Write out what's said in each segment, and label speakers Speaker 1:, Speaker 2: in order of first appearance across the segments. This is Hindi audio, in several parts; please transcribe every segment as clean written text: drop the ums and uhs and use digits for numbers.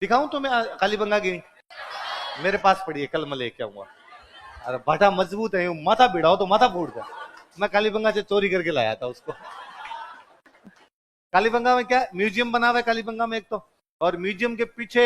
Speaker 1: दिखाऊं तो मैं कालीबंगा की ईंट मेरे पास पड़ी है, कल मैं लेके आऊंगा। अरे भाटा मजबूत है, यूं माथा भिड़ाओ तो माथा फूट जाए। मैं कालीबंगा से चोरी करके लाया था उसको। कालीबंगा में क्या म्यूजियम बना हुआ है कालीबंगा में एक तो, और म्यूजियम के पीछे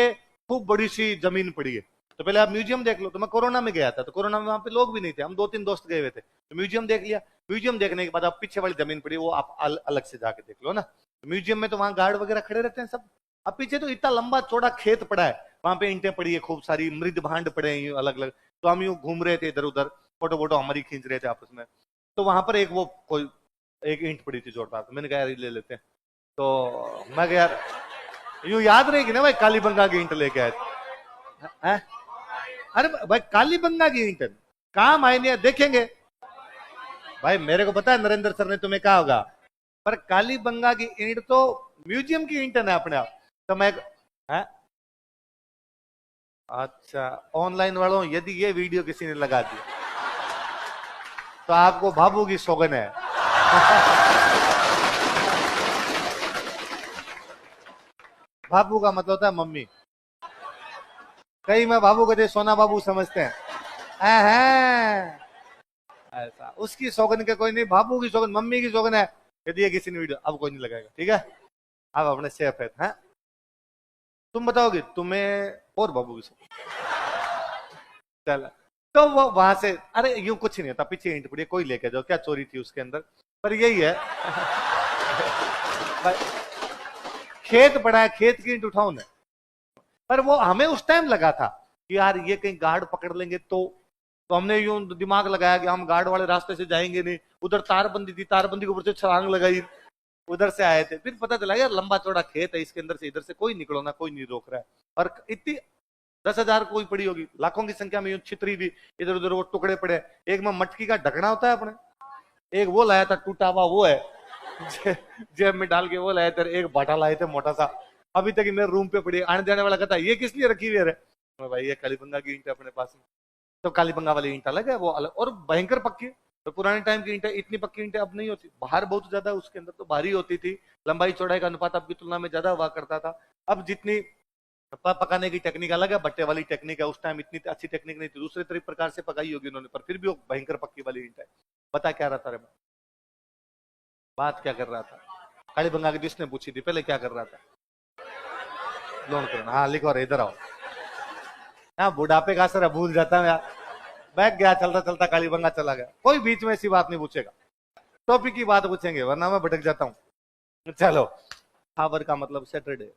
Speaker 1: खूब बड़ी सी जमीन पड़ी है। तो पहले आप म्यूजियम देख लो। तो मैं कोरोना में गया था, तो कोरोना में वहां पे लोग भी नहीं थे, हम 2-3 दोस्त गए हुए थे, तो म्यूजियम देख लिया। म्यूजियम देखने के बाद आप पीछे वाली जमीन पड़ी वो आप अलग से जाके देख लो ना। तो म्यूजियम में तो वहां गार्ड वगैरह खड़े रहते हैं सब। अब पीछे तो इतना लंबा चौड़ा खेत पड़ा है, वहां पे ईंटें पड़ी है खूब सारी, मृद भांड पड़े हैं अलग अलग। तो हम यूं घूम रहे थे इधर उधर, फोटो वोटो हमारी खींच रहे थे आपस में। तो वहां पर एक वो कोई एक ईंट पड़ी थी जोरदार, तो मैंने कहा यार ये ले लेते हैं। तो मैं कहा यार यूं याद रहेगी ना भाई, कालीबंगा की ईंट लेके आए हैं? अरे भाई कालीबंगा की ईंट काम आए नहीं देखेंगे भाई। मेरे को पता है नरेंद्र सर ने तुम्हें कहा होगा, पर कालीबंगा की ईंट तो म्यूजियम की ईंट है ना अपने आप। तो मैं है? अच्छा ऑनलाइन वालों, यदि ये वीडियो किसी ने लगा दी तो आपको भाबू की सौगन है। भाबू का मतलब होता है मम्मी। कई मैं बाबू को सोना बाबू समझते हैं। ऐसा उसकी सौगन के कोई नहीं, बाबू की सौगन, मम्मी की सौगन है। यदि ये किसी ने वीडियो, अब कोई नहीं लगाएगा, ठीक है? अब अपने सेफ है, हैं? तुम बताओगे तुम्हें और बाबू की सौगन। चल तो वो वहां से, अरे यूं कुछ नहीं होता, पीछे ईंट पड़ी, कोई लेके जाओ, क्या चोरी थी उसके अंदर। पर यही है भाई, खेत पड़ा है, खेत की ईंट उठाओ ना। पर वो हमें उस टाइम लगा था कि यार ये कहीं गार्ड पकड़ लेंगे तो हमने यूं दिमाग लगाया कि हम गार्ड वाले रास्ते से जाएंगे नहीं। उधर तारबंदी थी, तारबंदी के ऊपर से छलांग लगाई, उधर से आए थे। फिर पता चला यार लंबा चौड़ा खेत है, इसके अंदर से इधर से कोई निकलो ना, कोई नहीं रोक रहा है। और इतनी 10,000 कोई पड़ी होगी, लाखों की संख्या में यूं छितरी भी इधर उधर वो टुकड़े पड़े। एक में मटकी का ढकना होता है अपने, एक वो लाया था टूटा हुआ, वो है जेब में डाल के वो लाए थे। एक बाटा लाए थे मोटा सा, अभी तक मेरे रूम पे पड़ी। आने जाने वाला कहता ये किस लिए रखी हुई है? भाई ये कालीबंगा की ईंट है अपने पास में। तो कालीबंगा वाली ईंट अलग है, वो अलग और भयंकर पक्की। तो पुराने टाइम की ईंटें, इतनी पक्की ईंटें अब नहीं होती, बाहर बहुत ज्यादा उसके अंदर तो भारी होती थी, लंबाई चौड़ाई का अनुपात अब की तुलना में ज्यादा हुआ करता था। अब जितनी पकाने की टेक्निक अलग है, भट्टे वाली टेक्निक है, उस टाइम इतनी अच्छी टेक्निक नहीं थी, दूसरे तरीके प्रकार से पकाई होगी उन्होंने, पर फिर भी वो भयंकर पक्की वाली ईंट है। बता क्या रहा था रे? बात क्या कर रहा था? कालीबंगा की जिसने पूछी थी पहले, क्या कर रहा था? लोन करना, हाँ लिखो रहे, इधर आओ। हाँ बुढ़ापे का असर है, भूल जाता है यार। बैग गया चलता चलता, कालीबंगा चला गया। कोई बीच में ऐसी बात नहीं पूछेगा, टॉपिक की बात पूछेंगे, वरना मैं भटक जाता हूँ। चलो, हावर का मतलब सैटरडे,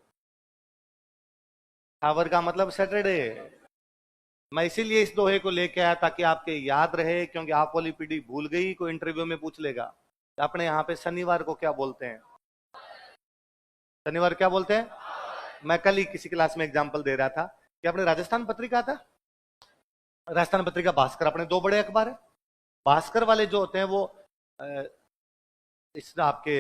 Speaker 1: हावर का मतलब सैटरडे। मैं इसीलिए इस दोहे को लेके आया ताकि आपके याद रहे, क्योंकि आप वाली पीढ़ी भूल गई, कोई इंटरव्यू में पूछ लेगा अपने यहाँ पे शनिवार को क्या बोलते हैं। शनिवार क्या बोलते हैं? मैं कल ही किसी क्लास में एग्जांपल दे रहा था कि अपने राजस्थान पत्रिका था, राजस्थान पत्रिका, भास्कर, अपने दो बड़े अखबार है। भास्कर वाले जो होते हैं वो इस आपके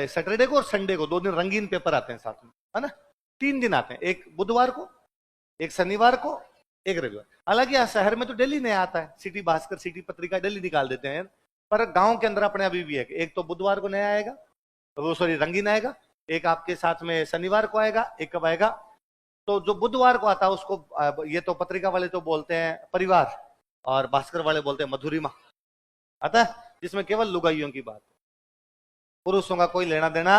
Speaker 1: सैटरडे को और संडे को 2 दिन रंगीन पेपर आते हैं साथ में, है ना? 3 दिन आते हैं, एक बुधवार को, एक शनिवार को, एक रविवार। हालांकि यहाँ शहर में तो डेली नया आता है, सिटी भास्कर, सिटी पत्रिका डेली निकाल देते हैं, पर गांव के अंदर अपने अभी भी है, एक तो बुधवार को नया आएगा, वो सॉरी रंगीन आएगा, एक आपके साथ में शनिवार को आएगा, एक कब आएगा? तो जो बुधवार को आता है उसको ये तो पत्रिका वाले तो बोलते हैं परिवार, और भास्कर वाले बोलते हैं मधुरिमा आता है, जिसमें केवल लुगाइयों की बात, पुरुषों का कोई लेना देना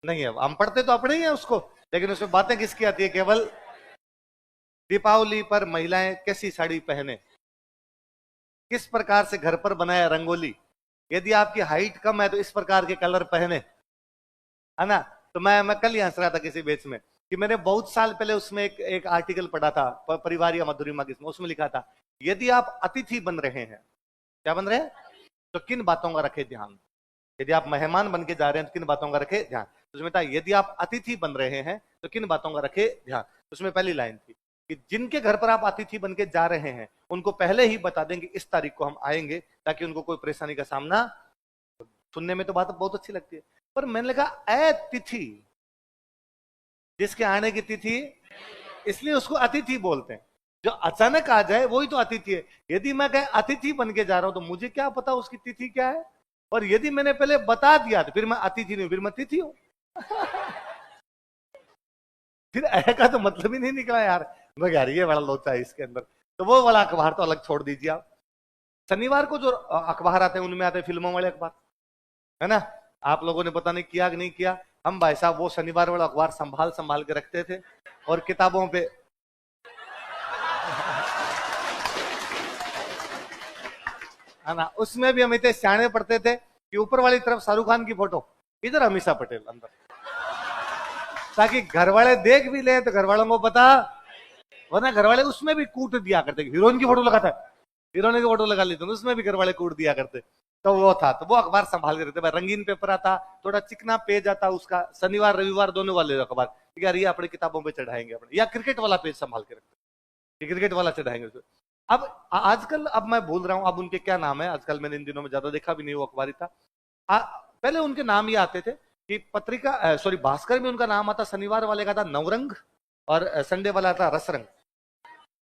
Speaker 1: नहीं है। हम पढ़ते तो अपने ही है उसको, लेकिन उसमें बातें किसकी आती है? केवल दीपावली पर महिलाएं कैसी साड़ी पहने, किस प्रकार से घर पर बनाया रंगोली, यदि आपकी हाइट कम है तो इस प्रकार के कलर पहने, है ना? तो मैं कल ही हंस रहा था किसी बेच में कि मैंने बहुत साल पहले उसमें एक आर्टिकल पढ़ा था परिवार या मधुरिमा किसमें, उसमें लिखा था यदि आप अतिथि बन रहे हैं, क्या बन रहे हैं, तो किन बातों का रखे ध्यान। यदि आप मेहमान बन के जा रहे हैं तो किन बातों का रखे ध्यान। तो उसमें था यदि आप अतिथि बन रहे हैं तो किन बातों का रखे ध्यान। उसमें पहली लाइन थी कि जिनके घर पर आप अतिथि बन के जा रहे हैं उनको पहले ही बता देंगे इस तारीख को हम आएंगे, ताकि उनको कोई परेशानी का सामना। सुनने में तो बात बहुत अच्छी लगती है, पर मैंने लगा अतिथि, जिसके आने की तिथि, इसलिए उसको अतिथि बोलते हैं। जो अचानक आ जाए वही तो अतिथि है। यदि मैं कहीं अतिथि बन के जा रहा हूं तो मुझे क्या पता उसकी तिथि क्या है, और यदि मैंने पहले बता दिया तो फिर मैं अतिथि नहीं, फिर मैं तिथि हूं। फिर ऐ का तो मतलब ही नहीं निकला यार। मैं यार ये बड़ा लोचा है इसके अंदर, तो वो वाला अखबार तो अलग छोड़ दीजिए आप। शनिवार को जो अखबार आते हैं उनमें आते हैं फिल्मों वाले अखबार, है ना। आप लोगों ने पता नहीं किया कि नहीं किया, हम भाई साहब वो शनिवार वाला अखबार संभाल संभाल के रखते थे, और किताबों पे है ना, उसमें भी हम इतने सियाने पढ़ते थे कि ऊपर वाली तरफ शाहरुख खान की फोटो, इधर अमीषा पटेल अंदर, ताकि घर वाले देख भी ले तो घर वालों को पता, वरना घर वाले उसमें भी कूट दिया करते, हीरोइन की फोटो लगाता है, हीरोइन की फोटो लगा लेते, उसमें भी घर वाले कूट दिया करते। तो वो था, तो वो अखबार संभाल के रखते भाई। रंगीन पेपर आता, थोड़ा चिकना पेज आता उसका, शनिवार रविवार दोनों वाले अखबार, यार ये अपनी किताबों पे चढ़ाएंगे अपने, या क्रिकेट वाला पेज संभाल के रखते, क्रिकेट वाला चढ़ाएंगे उसको। अब आजकल, अब मैं भूल रहा हूं अब उनके क्या नाम है, आजकल मैंने इन दिनों में ज्यादा देखा भी नहीं वो अखबारी था। पहले उनके नाम ये आते थे कि पत्रिका, सॉरी भास्कर में उनका नाम आता, शनिवार वाले का था नवरंग, और संडे वाला था रसरंग,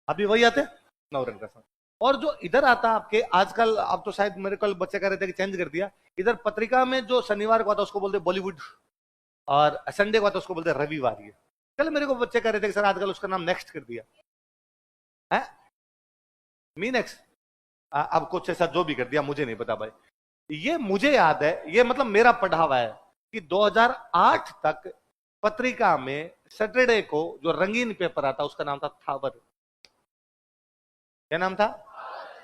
Speaker 1: अभी वही आते नवरंग रसरंग। और जो इधर आता आपके आजकल, अब तो शायद मेरे कल बच्चे कह रहे थे कि चेंज कर दिया, इधर पत्रिका में जो शनिवार को आता उसको बोलते बॉलीवुड, और संडे को आता उसको बोलते रविवार। ये कल मेरे को बच्चे कह रहे थे कि सर आजकल उसका नाम नेक्स्ट कर दिया है, मी नेक्स्ट, अब कुछ ऐसा जो भी कर दिया मुझे नहीं पता भाई। ये मुझे याद है, ये मतलब मेरा पढ़ा हुआ है कि 2008 तक पत्रिका में सैटरडे को जो रंगीन पेपर आता उसका नाम था थावर। क्या नाम था?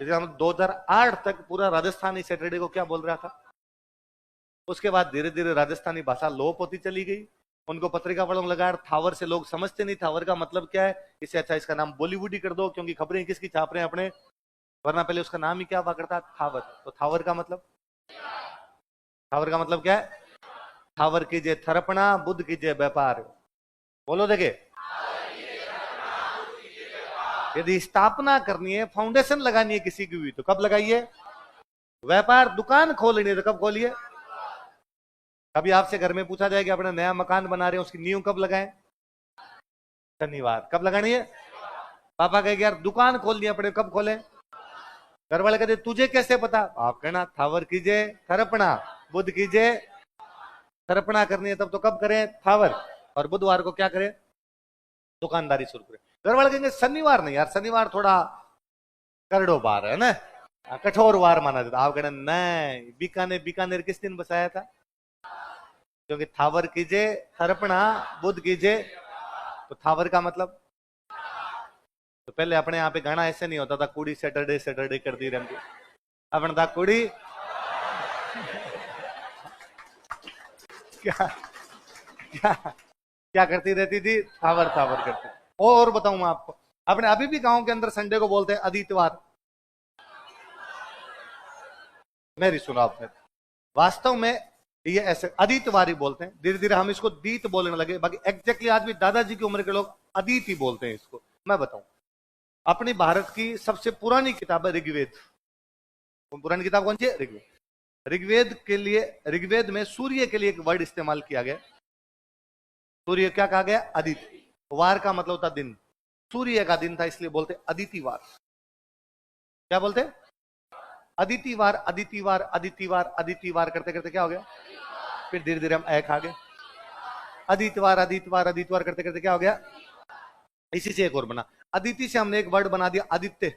Speaker 1: 2008 तक पूरा राजस्थानी सैटरडे को क्या बोल रहा था। उसके बाद धीरे धीरे राजस्थानी भाषा लोप होती चली गई, उनको पत्रिका वालों ने लगाया थावर से, लोग समझते नहीं थावर का मतलब क्या है, इससे अच्छा इसका नाम बॉलीवुड ही कर दो, क्योंकि खबरें किसकी छाप रहे हैं अपने, वरना पहले उसका नाम ही क्या हुआ करता थावर। तो थावर का मतलब, थावर का मतलब क्या है? थावर कीजिए थरपना, बुद्ध कीजिए व्यापार। बोलो देखे, यदि स्थापना करनी है, फाउंडेशन लगानी है किसी की भी, तो कब लगाइए? व्यापार, दुकान खोलनी है तो कब खोलिए? कभी आपसे घर में पूछा जाए कि अपना नया मकान बना रहे हैं, उसकी नींव कब लगाएं? शनिवार। कब लगानी है? पापा कहेंगे यार दुकान खोलनी है अपने, कब खोलें? घर वाले कहते तुझे कैसे पता? आप कहना थावर कीजिए थरपना, बुद्ध कीजिए, थरपना करनी है तब तो कब करें? थावर। और बुधवार को क्या करें? दुकानदारी शुरू करें। घर वाले कहेंगे शनिवार नहीं यार, शनिवार थोड़ा करड़ो बार है ना, कठोर वार माना जाता। आप कहना नहीं, बीकानेर, बीकानेर किस दिन बसाया था? क्योंकि थावर कीजिए थरपना, बुद्ध कीजिए, तो थावर का मतलब, तो पहले अपने यहाँ पे गाना ऐसे नहीं होता था, कुड़ी सैटरडे सैटरडे कर दी रही, अपन था कुड़ी क्या क्या क्या करती रहती थी? थावर थावर करती। और बताऊं मैं आपको, अपने अभी भी गांव के अंदर संडे को बोलते हैं आदित्यवार। मेरी सुनो आपने, वास्तव में ये ऐसे आदित्यवार ही बोलते हैं, धीरे धीरे हम इसको दीत बोलने लगे, बाकी एग्जैक्टली आज भी दादाजी की उम्र के लोग अदित ही बोलते हैं इसको। मैं बताऊं, अपनी भारत की सबसे पुरानी किताब है ऋग्वेद। पुरानी किताब कौन सी है? ऋग्वेद। ऋग्वेद के लिए, ऋग्वेद में सूर्य के लिए एक वर्ड इस्तेमाल किया गया। सूर्य क्या कहा गया? अदिति। वार का मतलब होता दिन, सूर्य का दिन था इसलिए बोलते अदितिवार। क्या बोलते? अदितिवार, अदितिवार, अदितिवार, अदितिवार करते करते क्या हो गया? फिर धीरे धीरे हम एक आ गए, अदितवार, अदितवार, अदितवार करते करते क्या हो गया? इसी से एक और बना, अदिति से हमने एक वर्ड बना दिया आदित्य।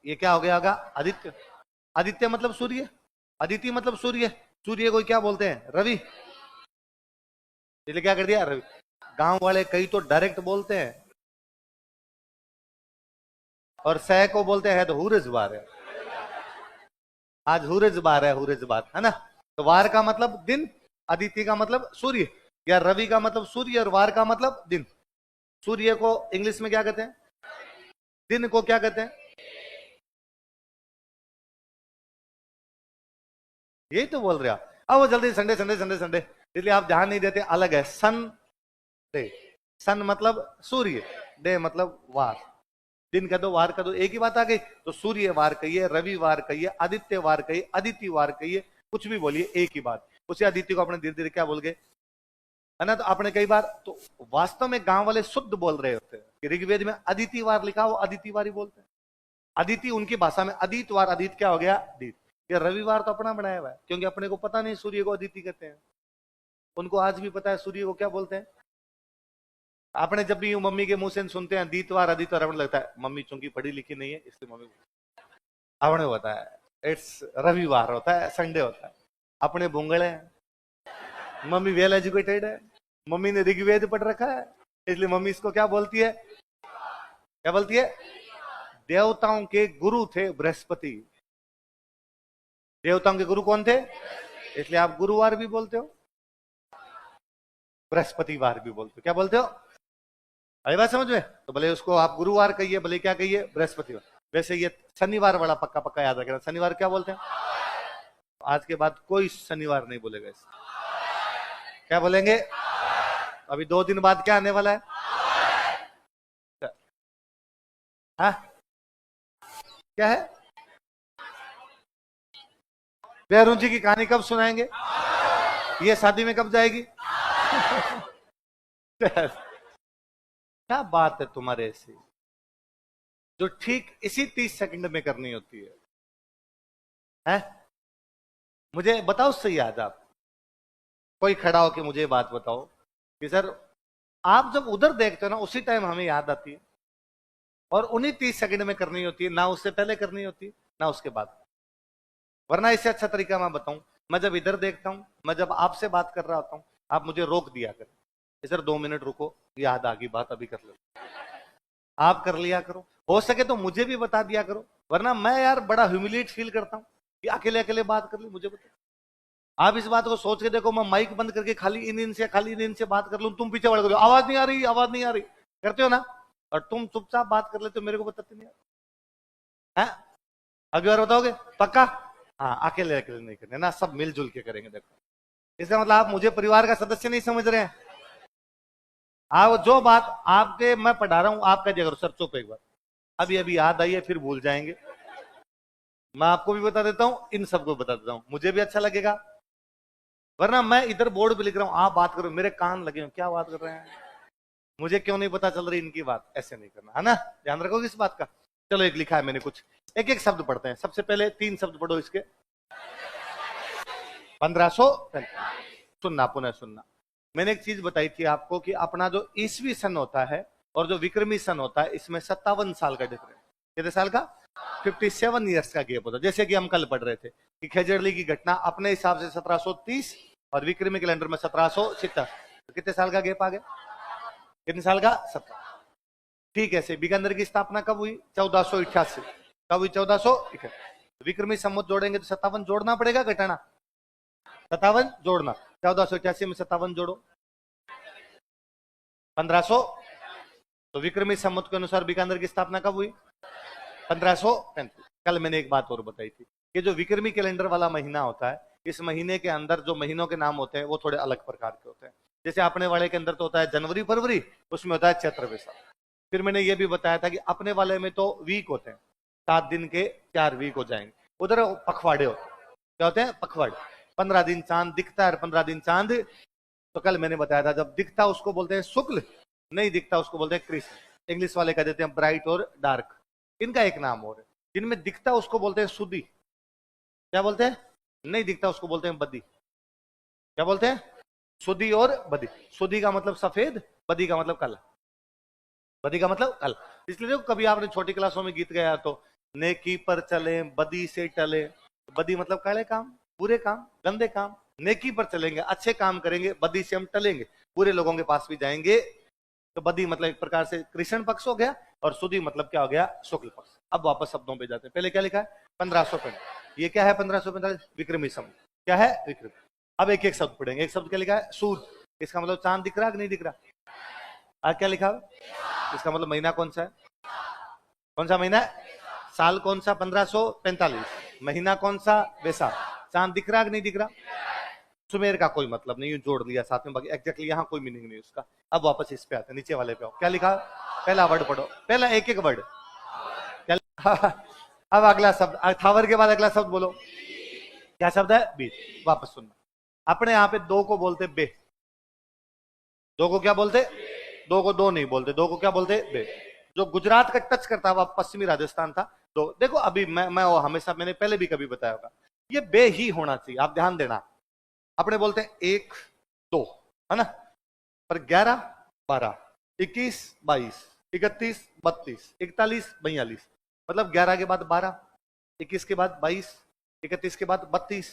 Speaker 1: ये क्या हो गया होगा? आदित्य। आदित्य मतलब सूर्य, अदिति मतलब सूर्य, सूर्य को क्या बोलते हैं? रवि। इसलिए क्या कर दिया? रवि। गांव वाले कई तो डायरेक्ट बोलते हैं, और सह को बोलते हैं तो हुरज बार है, आज हुरज बार है, हुरज बार है ना। तो वार का मतलब दिन, अदिति का मतलब सूर्य, या रवि का मतलब सूर्य, और वार का मतलब दिन। सूर्य को इंग्लिश में क्या कहते हैं? दिन को क्या कहते हैं? यही तो बोल रहे हो। अब वो जल्दी संडे संडे संडे संडे, इसलिए आप ध्यान नहीं देते। अलग है सन डे, सन मतलब सूर्य, डे मतलब वार। दिन कह दो, वार कह दो, एक ही बात आ गई। तो सूर्य वार कहिए, रविवार कहिए, आदित्य वार कहिए, अदिति वार कहिए, कुछ भी बोलिए एक ही बात। उसी आदित्य को अपने धीरे धीरे क्या बोल गए, है ना। तो आपने कई बार, तो वास्तव में गांव वाले शुद्ध बोल रहे होते हैं कि ऋग्वेद में अदितिवार लिखा, वो अदितिवार ही बोलते हैं। अदिति उनकी भाषा में अदितवार, अदित क्या हो गया? अदित। ये रविवार तो अपना बनाया हुआ है, क्योंकि अपने को पता नहीं सूर्य को अदिति कहते हैं, उनको आज भी पता है सूर्य को क्या बोलते हैं। आपने जब भी यूं मम्मी के मुंह से सुनते हैं दीतवार अधितवार, अपने लगता है मम्मी चूंकि पढ़ी लिखी नहीं है इसलिए मम्मी, आपने होता है इट्स रविवार होता है, संडे होता है, अपने भूंगड़े हैं, मम्मी वेल एजुकेटेड है, मम्मी ने ऋग्वेद पढ़ रखा है, इसलिए मम्मी इसको क्या बोलती है, क्या बोलती है? देवताओं के गुरु थे बृहस्पति। देवताओं के गुरु कौन थे? इसलिए आप गुरुवार भी बोलते हो, बृहस्पतिवार भी बोलते हो। क्या बोलते हो? आई बात समझ में? तो भले उसको आप गुरुवार कहिए, भले क्या कहिए, बृहस्पतिवार। वैसे ये शनिवार वाला पक्का पक्का याद रखना, शनिवार क्या बोलते हैं? आज के बाद कोई शनिवार नहीं बोलेगा इसे। क्या बोलेंगे? अभी 2 दिन बाद क्या आने वाला है? हाँ क्या है? बेहरू जी की कहानी कब सुनाएंगे? ये शादी में कब जाएगी? क्या बात है तुम्हारे ऐसी, जो ठीक इसी 30 सेकंड में करनी होती है, हैं? मुझे बताओ सही आज आप कोई खड़ा हो कि मुझे बात बताओ कि सर आप जब उधर देखते हो ना उसी टाइम हमें याद आती है, और उन्हीं 30 सेकंड में करनी होती है, ना उससे पहले करनी होती है ना उसके बाद। वरना इससे अच्छा तरीका मैं बताऊं, मैं जब इधर देखता हूं, मैं जब आपसे बात कर रहा होता हूं, आप मुझे रोक दिया करें, सर 2 मिनट रुको, याद आ गई बात, अभी कर लो। आप कर लिया करो, हो सके तो मुझे भी बता दिया करो, वरना मैं यार बड़ा ह्यूमिलेट फील करता हूं कि अकेले अकेले बात कर ली, मुझे बता। आप इस बात को सोच के देखो, मैं माइक बंद करके खाली इन से बात कर लूं, तुम पीछे बढ़ गए, आवाज नहीं आ रही, आवाज नहीं आ रही, करते हो ना, और तुम चुपचाप बात कर लेते हो, मेरे को बताते नहीं है? अगली बार बताओगे पक्का? हाँ, अकेले अकेले नहीं करने ना, सब मिलजुल के करेंगे। देखो इसका मतलब आप मुझे परिवार का सदस्य नहीं समझ रहे हैं। आप जो बात आपके मैं पढ़ा रहा हूं आप कह दिया करो, सर चुप एक बार, अभी अभी याद आई है, फिर भूल जाएंगे। मैं आपको भी बता देता हूं, इन सबको बता देता हूं, मुझे भी अच्छा लगेगा। वरना मैं इधर बोर्ड पे लिख रहा हूं, आप बात करो, मेरे कान लगे क्या बात कर रहे हैं, मुझे क्यों नहीं पता चल रही इनकी बात, ऐसे नहीं करना है ना, ध्यान रखोगे इस बात का। चलो एक लिखा है मैंने, कुछ एक एक शब्द पढ़ते हैं। सबसे पहले 3 शब्द पढ़ो इसके। 1500 सुनना, पुनः सुनना। मैंने एक चीज बताई थी आपको कि अपना जो ईसवी सन होता है और जो विक्रमी सन होता है, इसमें 57 साल का डिफरेंस। कितने साल का? 57 ईयर्स का गैप होता है। जैसे कि हम कल पढ़ रहे थे कि खेजड़ली की घटना अपने हिसाब से 1730 और विक्रमी कैलेंडर में 1770, तो कितने साल का गैप आ गया? कितने साल का? 17। ठीक है। बीकानेर की स्थापना कब हुई? 1488। कब हुई? 1488। विक्रमी संवत जोड़ेंगे तो 57 जोड़ना पड़ेगा, घटाना? 57 जोड़ना। 1488 में 57 जोड़ो, 1500। तो विक्रमी संवत के अनुसार बीकानेर की स्थापना कब हुई? 1535। कल मैंने एक बात और बताई थी कि जो विक्रमी कैलेंडर वाला महीना होता है, इस महीने के अंदर जो महीनों के नाम होते हैं वो थोड़े अलग प्रकार के होते हैं। जैसे अपने वाले के अंदर तो होता है जनवरी फरवरी, उसमें होता है चैत्र वैसाख। फिर मैंने ये भी बताया था कि अपने वाले में तो वीक होते हैं, 7 दिन के 4 वीक हो जाएंगे। उधर पखवाड़े होते हैं। क्या होते हैं? पखवाड़े। 15 दिन चांद दिखता है और 15 दिन चांद। तो कल मैंने बताया था जब दिखता उसको बोलते हैं शुक्ल, नहीं दिखता उसको बोलते हैं कृष्ण। इंग्लिश वाले कह देते हैं ब्राइट और डार्क, इनका एक नाम और है। जिनमें दिखता उसको बोलते हैं सुदी। क्या बोलते हैं? नहीं दिखता उसको बोलते हैं बदी। क्या बोलते हैं? सुदी और बदी। सुदी का मतलब सफेद, बदी का मतलब काला। बदी का मतलब काला। इसलिए देखो कभी आपने छोटी क्लासों में गीत गाया तो नेकी पर चले बदी से टले। बदी मतलब काले काम, बुरे काम, गंदे काम। नेकी पर चलेंगे, अच्छे काम करेंगे, बदी से हम टलेंगे, बुरे लोगों के पास भी जाएंगे। तो बदी मतलब एक प्रकार से कृष्ण पक्ष हो गया और सुदी मतलब क्या हो गया? शुक्ल पक्ष। अब वापस शब्दों पे जाते हैं। पहले क्या लिखा है? 1545। ये क्या है? 1545 विक्रमी संवत। क्या है? विक्रमी। अब एक एक शब्द पढ़ेंगे। एक शब्द क्या लिखा है? सूद। इसका मतलब चांद दिख रहा कि नहीं दिख रहा? आज क्या लिखा है? इसका मतलब महीना कौन सा है? कौन सा महीना है? साल कौन सा? 1545। महीना कौन सा? वैसाख। चांद दिख रहा कि नहीं दिख रहा? सुमेर का कोई मतलब नहीं, जोड़ दिया साथ में, बाकी एग्जैक्टली यहाँ कोई मीनिंग नहीं उसका। अब वापस इस पे आते हैं, नीचे वाले पे आओ। क्या लिखा? पहला वर्ड पढ़ो, पहला एक एक वर्ड। क्या? अब अगला शब्द, थावर के बाद अगला शब्द बोलो। क्या शब्द है? बीज। वापस सुनना। अपने यहाँ पे दो को बोलते बे। दो को क्या बोलते? दो को दो नहीं बोलते, दो को क्या बोलते? बे। जो गुजरात का टच करता हुआ पश्चिमी राजस्थान था दो। देखो अभी मैं हमेशा, मैंने पहले भी कभी बताया होगा, ये बे ही होना चाहिए, आप ध्यान देना। अपने बोलते हैं 1 2, है ना, पर 11 12 21, 22, 31, 32, 41, 42, मतलब 11 के बाद 12, 21 के बाद 22, 31 के बाद 32,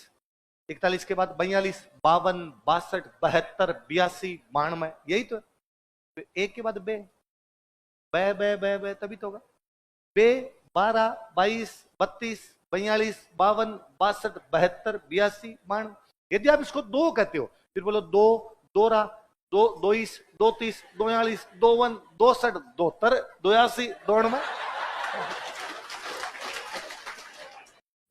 Speaker 1: 41 के बाद 42, 52, 62, 72, 82, 92, यही तो है। एक के बाद बे बे बे बे बे तभी तो होगा। बे 12, 22, 32, 42, 52, 62, 72, 82, 92। यदि आप इसको दो कहते हो फिर बोलो दो, दोरा, दो, 22, 32, 42, 52, 62, 72, 82, 92।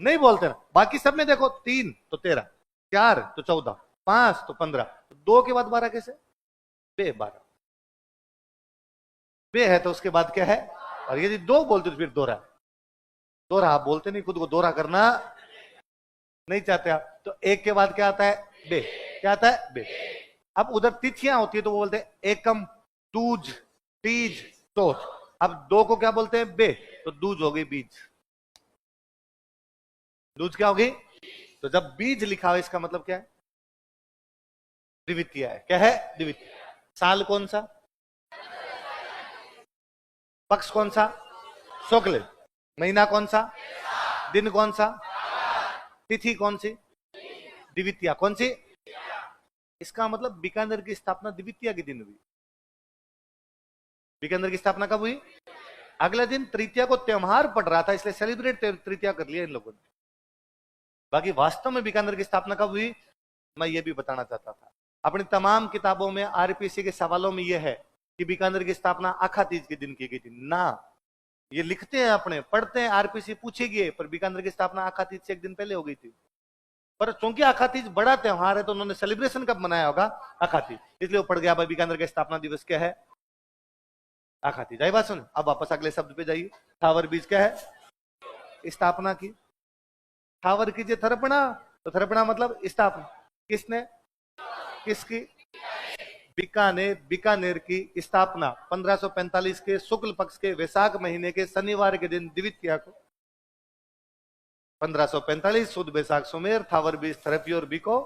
Speaker 1: नहीं बोलते ना। बाकी सब में देखो 3 तो 13, 4 तो 14, 5 तो 15, 2 के बाद 12 कैसे? बे 12, बे है तो उसके बाद क्या है? और यदि 2 बोलते तो फिर दोहरा। दोहरा आप बोलते नहीं, खुद को दोहरा करना नहीं चाहते आप। तो 1 के बाद क्या आता है? बे। क्या आता है? बे। अब उधर तिथियां होती है तो वो बोलते हैं एकम, दूज, तीज, तोज। अब 2 को क्या बोलते हैं? बे। तो दूज हो गई बीज। दूज क्या होगी? तो जब बीज लिखा हो इसका मतलब क्या है? द्वितीय है। क्या है? द्वितीय। साल कौन सा? पक्ष कौन सा? शुक्ल। महीना कौन सा? दिन कौन सा? तिथि कौन सी? द्वितीया। कौन सी? इसका मतलब बीकानेर की स्थापना द्वितीया के दिन हुई। बीकानेर की स्थापना कब हुई? अगले दिन तृतीया को त्योहार पड़ रहा था इसलिए सेलिब्रेट तृतीया कर लिया इन लोगों ने। बाकी वास्तव में बीकानेर की स्थापना कब हुई मैं ये भी बताना चाहता था। अपनी तमाम किताबों में आरपीसी के सवालों में यह है कि बीकानेर की स्थापना आखा तीज के दिन की गई थी ना। ये लिखते हैं अपने, पढ़ते हैं, आरपीसी पूछेगी, पर बीकानेर की स्थापना आखा तीज से एक दिन पहले हो गई थी। पर चूंकि आखा तीज बड़ा त्योहार है तो उन्होंने सेलिब्रेशन कब मनाया होगा? आखा तीज, इसलिए वो पड़ गया भाई बीकानेर का स्थापना दिवस क्या है? आखा तीज। आई बात सुन। अब वापस अगले शब्द पे जाइए। थावर बीज क्या है? स्थापना की। थावर कीजिए थरपना, तो थरपना मतलब स्थापना। किसने? किसकी? बीकानेर की स्थापना 1545 के शुक्ल पक्ष के वैशाख महीने के शनिवार के दिन द्वितीया को। 1545 शुद्ध वैशाख सुमेर, थावर बीज, थेरेपी और बीको।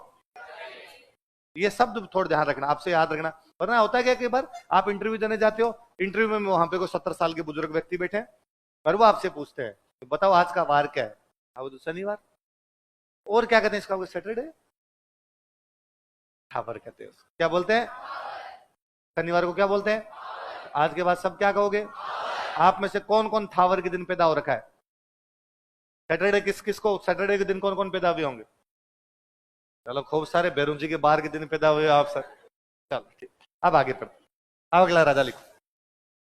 Speaker 1: ये शब्द थोड़ा ध्यान रखना, आपसे याद रखना, वरना होता है क्या कई बार आप इंटरव्यू देने जाते हो, इंटरव्यू में वहां पे कोई 70 साल के बुजुर्ग व्यक्ति बैठे हैं और वो आपसे पूछते हैं तो बताओ आज का वार क्या है? अब तो शनिवार। और क्या कहते हैं इसका? सैटरडे। थावर कहते हैं। क्या बोलते हैं? शनिवार को क्या बोलते हैं? आज के बाद सब क्या कहोगे? आप में से कौन कौन थावर के दिन पैदा हो रखा है? सैटरडे किस किस को? सैटरडे के दिन कौन कौन पैदा हुए होंगे? चलो खूब सारे। बैरून जी के बाहर के दिन पैदा हुए आप सर। चलो ठीक, अब आगे पढ़ते। अब अगला राजा लिखो।